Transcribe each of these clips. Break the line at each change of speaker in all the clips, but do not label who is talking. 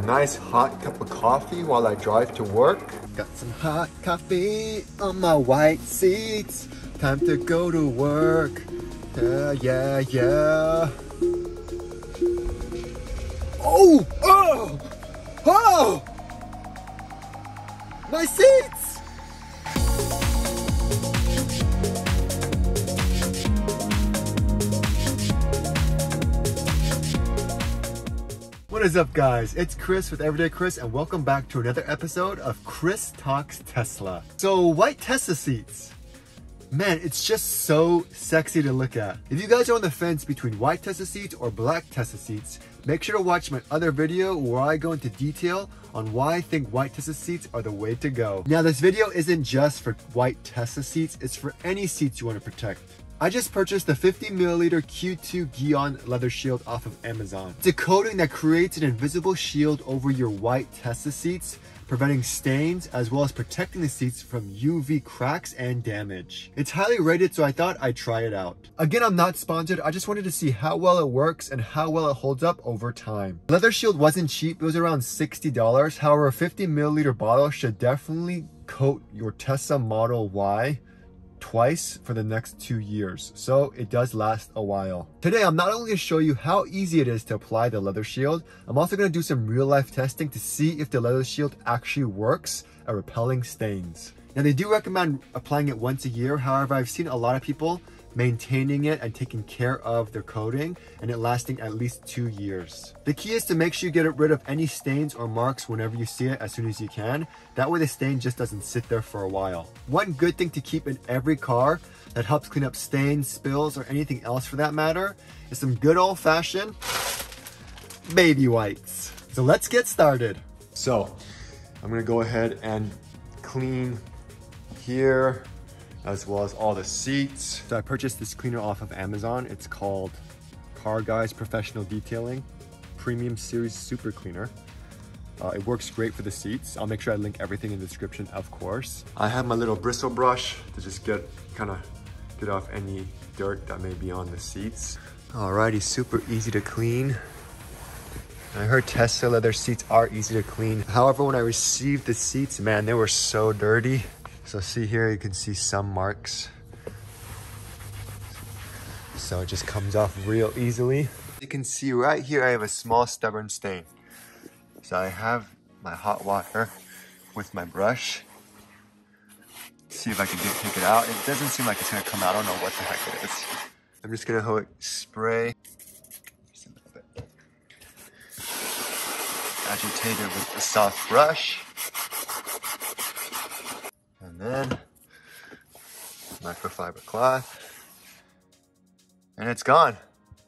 a nice hot cup of coffee while I drive to work. Got some hot coffee on my white seats. Time to go to work. Yeah. Oh! My seats! What is up, guys? It's Chris with Everydaychris, and welcome back to another episode of Chris Talks Tesla. So, white Tesla seats. Man, it's just so sexy to look at. If you guys are on the fence between white Tesla seats or black Tesla seats, make sure to watch my other video where I go into detail on why I think white Tesla seats are the way to go. Now, this video isn't just for white Tesla seats, it's for any seats you want to protect. I just purchased the 50ml Q2 gyeon leather shield off of Amazon. It's a coating that creates an invisible shield over your white Tesla seats, preventing stains as well as protecting the seats from UV cracks and damage. It's highly rated, so I thought I'd try it out. Again, I'm not sponsored, I just wanted to see how well it works and how well it holds up over time. Leather shield wasn't cheap, it was around $60. However, a 50ml bottle should definitely coat your Tesla Model Y twice for the next 2 years, so it does last a while. Today, I'm not only going to show you how easy it is to apply the leather shield, I'm also going to do some real life testing to see if the leather shield actually works at repelling stains. Now, they do recommend applying it once a year. However, I've seen a lot of people maintaining it and taking care of their coating and it lasting at least 2 years. The key is to make sure you get rid of any stains or marks whenever you see it as soon as you can. That way the stain just doesn't sit there for a while. One good thing to keep in every car that helps clean up stains, spills, or anything else for that matter is some good old-fashioned baby wipes. So let's get started. So I'm gonna go ahead and clean here, as well as all the seats. So I purchased this cleaner off of Amazon. It's called Car Guys Professional Detailing Premium Series Super Cleaner. It works great for the seats. I'll make sure I link everything in the description, of course. I have my little bristle brush to just get off any dirt that may be on the seats. Alrighty, super easy to clean. I heard Tesla leather seats are easy to clean. However, when I received the seats, man, they were so dirty. So see here, you can see some marks. So it just comes off real easily. You can see right here, I have a small stubborn stain. So I have my hot water with my brush. See if I can take it out. It doesn't seem like it's gonna come out. I don't know what the heck it is. I'm just gonna spray just a little bit. Agitate it with a soft brush. And then microfiber cloth, and it's gone.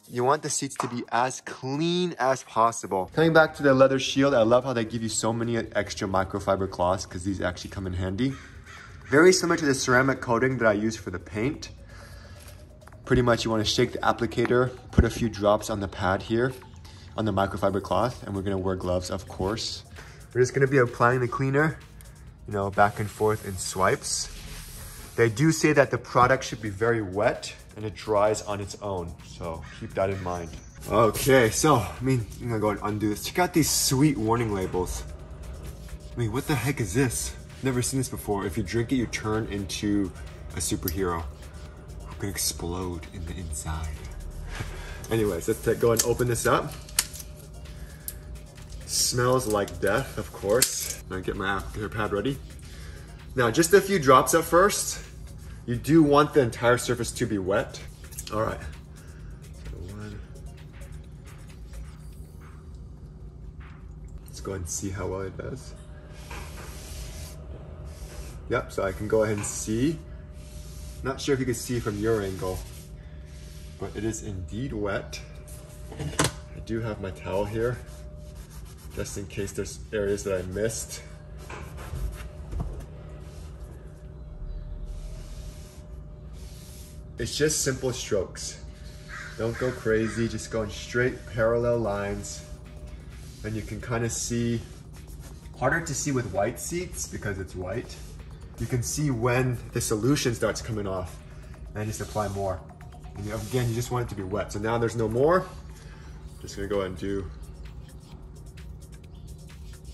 You want the seats to be as clean as possible. Coming back to the leather shield, I love how they give you so many extra microfiber cloths because these actually come in handy. Very similar to the ceramic coating that I use for the paint. Pretty much you want to shake the applicator, put a few drops on the pad here on the microfiber cloth, and we're going to wear gloves, of course. We're just going to be applying the cleaner, you know, back and forth in swipes. They do say that the product should be very wet and it dries on its own, so keep that in mind. Okay, so I'm gonna go and undo this. Check out these sweet warning labels. What the heck is this? Never seen this before. If you drink it, you turn into a superhero who can explode in the inside. Anyways, let's go and open this up. Smells like death, of course. I'm gonna get my applicator pad ready. Now, just a few drops at first. You do want the entire surface to be wet. All right. So let's go ahead and see how well it does. Yep, so I can go ahead and see. Not sure if you can see from your angle, but it is indeed wet. I do have my towel here, just in case there's areas that I missed. It's just simple strokes. Don't go crazy, just go in straight parallel lines. And you can kind of see, harder to see with white seats because it's white. You can see when the solution starts coming off and just apply more. And again, you just want it to be wet. So now there's no more. Just gonna go ahead and do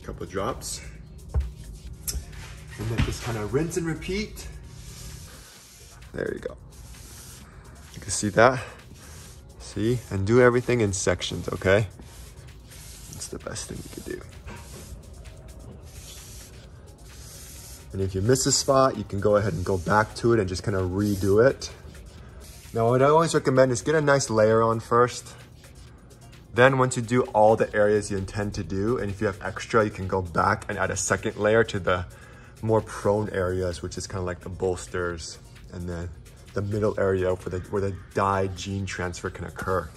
couple of drops. And then just kind of rinse and repeat. There you go. You can see that. See? And do everything in sections, okay? That's the best thing you can do. And if you miss a spot, you can go ahead and go back to it and just kind of redo it. Now, what I always recommend is get a nice layer on first. Then once you do all the areas you intend to do, and if you have extra, you can go back and add a second layer to the more prone areas, which is kind of like the bolsters and then the middle area where the dye gene transfer can occur.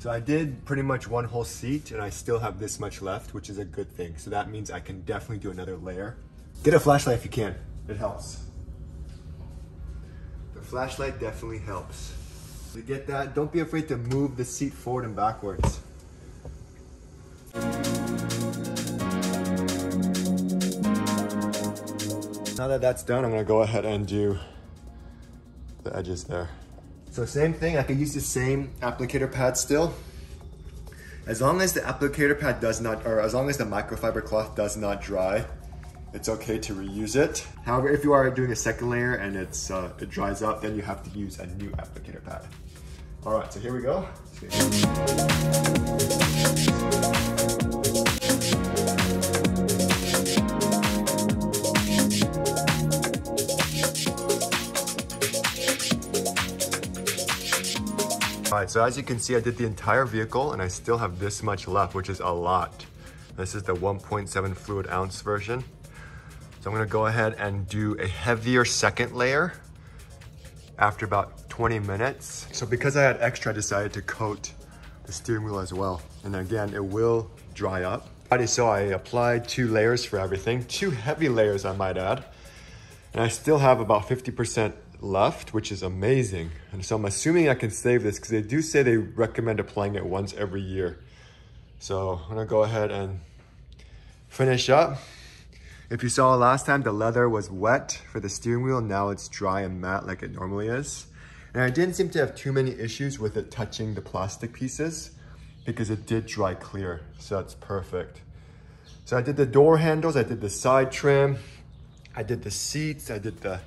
So I did pretty much one whole seat and I still have this much left, which is a good thing. So that means I can definitely do another layer. Get a flashlight if you can, it helps. The flashlight definitely helps. To get that, don't be afraid to move the seat forward and backwards. Now that that's done, I'm gonna go ahead and do the edges there. So same thing, I can use the same applicator pad still. As long as the applicator pad does not, or as long as the microfiber cloth does not dry, it's okay to reuse it. However, if you are doing a second layer and it dries up, then you have to use a new applicator pad. All right, so here we go. All right, so as you can see, I did the entire vehicle and I still have this much left, which is a lot. This is the 1.7 fluid ounce version. So I'm gonna go ahead and do a heavier second layer after about 20 minutes. So because I had extra, I decided to coat the steering wheel as well. And again, it will dry up. So I applied 2 layers for everything, 2 heavy layers I might add. And I still have about 50% left, which is amazing. And so I'm assuming I can save this because they do say they recommend applying it once every year. So I'm gonna go ahead and finish up. If you saw last time, the leather was wet for the steering wheel. Now it's dry and matte like it normally is. And I didn't seem to have too many issues with it touching the plastic pieces because it did dry clear. So that's perfect. So I did the door handles, I did the side trim, I did the seats, I did the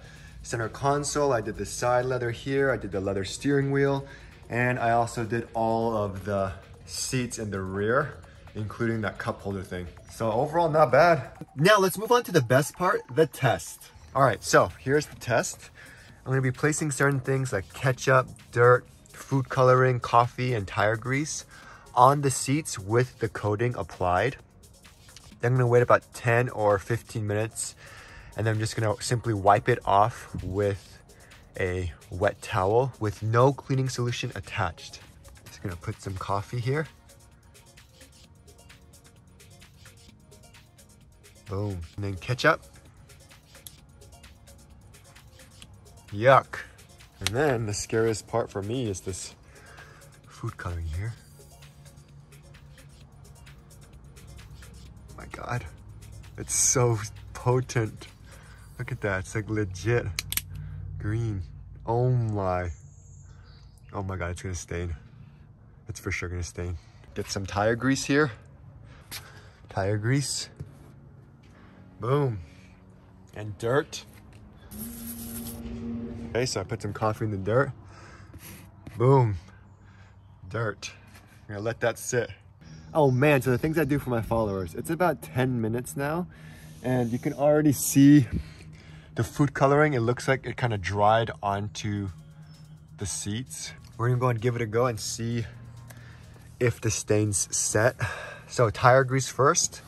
center console, I did the side leather here, I did the leather steering wheel, and I also did all of the seats in the rear, including that cup holder thing. So overall, not bad. Now let's move on to the best part, the test. All right, so here's the test. I'm gonna be placing certain things like ketchup, dirt, food coloring, coffee, and tire grease on the seats with the coating applied. Then I'm gonna wait about 10 or 15 minutes and then I'm just gonna simply wipe it off with a wet towel with no cleaning solution attached. Just gonna put some coffee here. Boom. And then ketchup. Yuck. And then the scariest part for me is this food coloring here. Oh my God. It's so potent. Look at that, it's like legit green. Oh my God, it's gonna stain. It's for sure gonna stain. Get some tire grease here. Tire grease. Boom. And dirt. Okay, so I put some coffee in the dirt. Boom. Dirt. I'm gonna let that sit. Oh man, so the things I do for my followers. It's about 10 minutes now, and you can already see the food coloring. It looks like it kind of dried onto the seats. We're gonna go and give it a go and see if the stain's set. So tire grease first.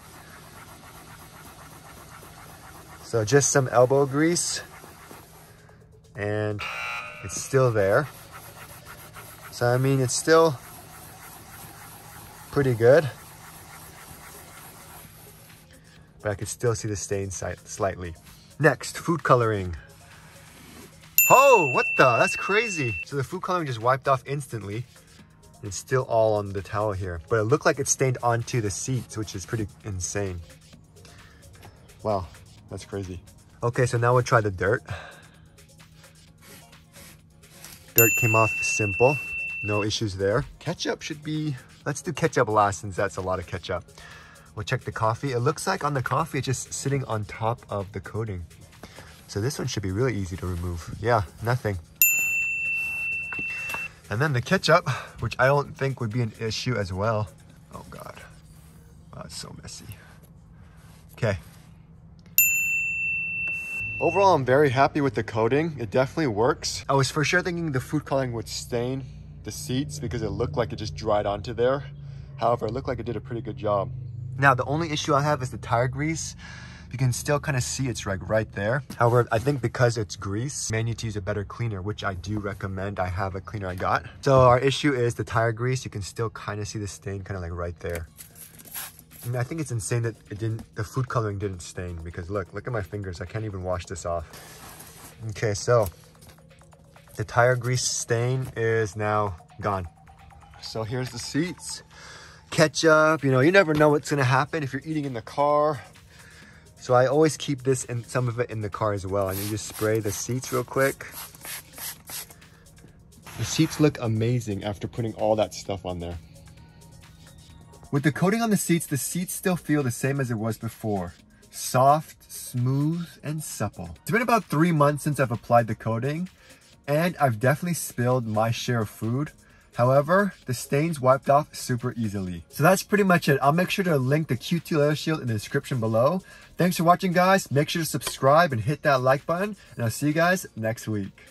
So just some elbow grease and it's still there. So I mean, it's still pretty good, but I could still see the stain slightly. Next, food coloring. Oh, what the? That's crazy. So the food coloring just wiped off instantly. It's still all on the towel here, but it looked like it stained onto the seats, which is pretty insane. Wow, that's crazy. Okay, so now we'll try the dirt. Dirt came off simple, no issues there. Ketchup should be, let's do ketchup last since that's a lot of ketchup. We'll check the coffee. It looks like on the coffee, it's just sitting on top of the coating. So this one should be really easy to remove. Yeah, nothing. And then the ketchup, which I don't think would be an issue as well. Oh God, wow, it's so messy. Okay. Overall, I'm very happy with the coating. It definitely works. I was for sure thinking the food coloring would stain the seats because it looked like it just dried onto there. However, it looked like it did a pretty good job. Now, the only issue I have is the tire grease. You can still kind of see it's like right there. However, I think because it's grease, I may need to use a better cleaner, which I do recommend. I have a cleaner I got. So our issue is the tire grease. You can still kind of see the stain kind of like right there. I mean, I think it's insane that the food coloring didn't stain because look at my fingers. I can't even wash this off. Okay, so the tire grease stain is now gone. So here's the seats. Ketchup, you never know what's gonna happen if you're eating in the car. So I always keep this and some of it in the car as well. And you just spray the seats real quick. The seats look amazing after putting all that stuff on there. With the coating on the seats still feel the same as it was before. Soft, smooth, and supple. It's been about 3 months since I've applied the coating, and I've definitely spilled my share of food. However, the stains wiped off super easily. So that's pretty much it. I'll make sure to link the Q2 leather shield in the description below. Thanks for watching, guys. Make sure to subscribe and hit that like button, and I'll see you guys next week.